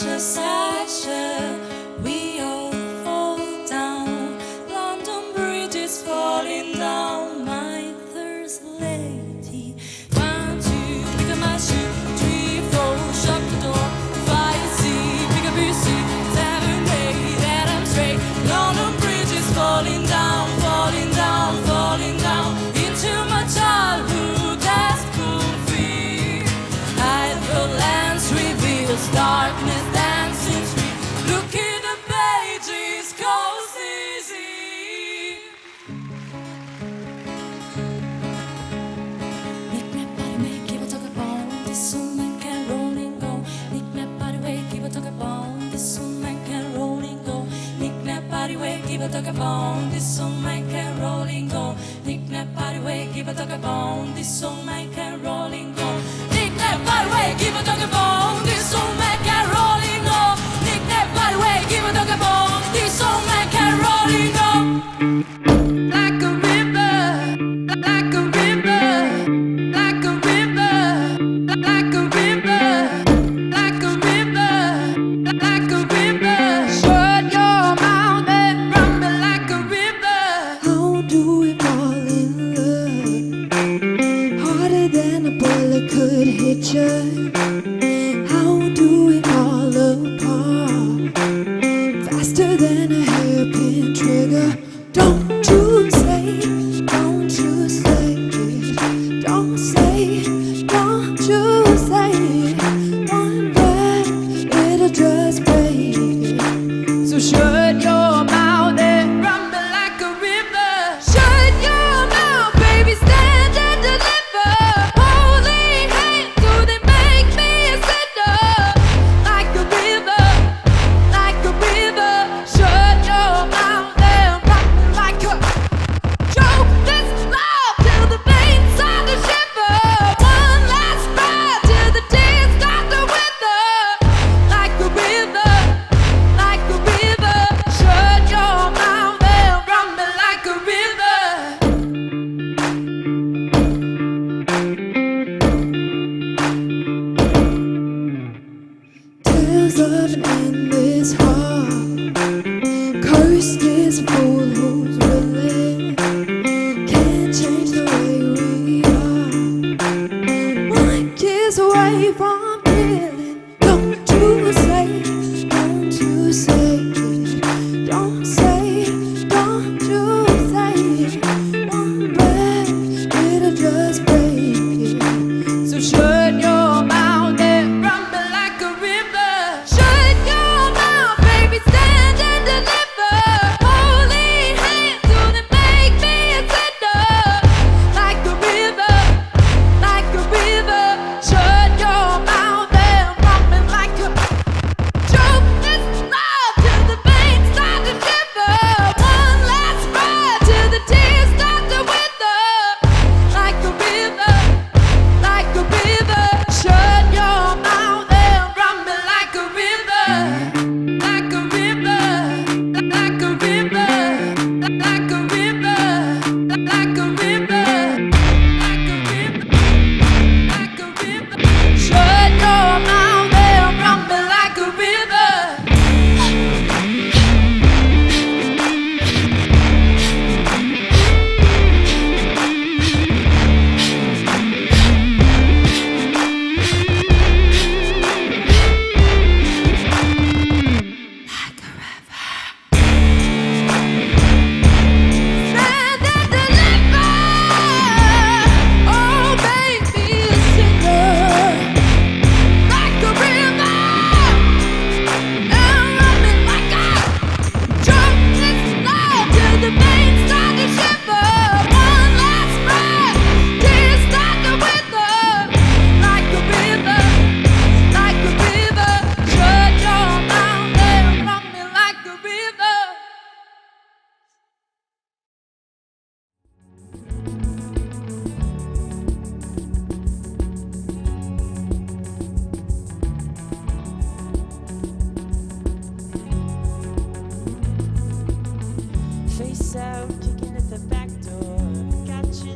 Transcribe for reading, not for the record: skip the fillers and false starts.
Asher, we all fall down. London Bridge is falling down. My thirst lady. 1, 2, pick up my shoe. 3, 4, shut the door. 5, 6, pick up your seat. 7, 8, and I'm straight. London Bridge is falling down, falling down, falling down into my childhood as cool fear. Idle lands reveals darkness. Give a talk about this song, man can rolling go. Nick that body way, give a talk about this song, man can rolling go. Nick that body way, give a talk about this song, man can rolling go. Nick that body way, give a talk about this song, man can rolling go. Like a river, like a river, like a river, like a river, like a river, like a river. Shut your mouth and run me like a river. How do we fall in love? Harder than a bullet could hit you. How do we fall apart? Faster than a hairpin trigger. Don't you say, don't you say it. Don't say, don't you say it. One breath, it'll just break it. So shut your mouth and run me like a river. Shut your mouth, baby, stand and deliver. Holding hands, do they make me a sinner? Like a river, like a river. Shut your mouth and run me like a. Choke this love till the veins start to shiver. One last breath till the tears start to wither. Like a river, like a river. Shut your mouth and run me like a river. Tales of an endless heart. Cursed is a fool who's willing. Can't change the way we are. 1 kiss away from feeling. Don't you say, don't you say it. Don't say, don't you say it. One breath, it'll just break it. So shut your mouth and run me like a river. Shut your mouth, baby, stand and deliver. Holding hands, do they make me a sinner? Like a river, like a river. Shut your mouth and run me like a. Choke this love till the veins start to shiver. One last breath till the tears start to wither. Like a river, like a river. Shut your mouth and run me like a river. Like a river, like a river, like a river, like a river, like a river, like a river. Shut your mouth and run me like a river. Stand and deliver. Oh, baby, a sinner. Like a river. And run me like a. Choke this love till the veins start to shiver. One last breath, tears start to wither. Like a river, like a river. Shut your mouth and run me like a river. Face out, kicking at the back door. Got you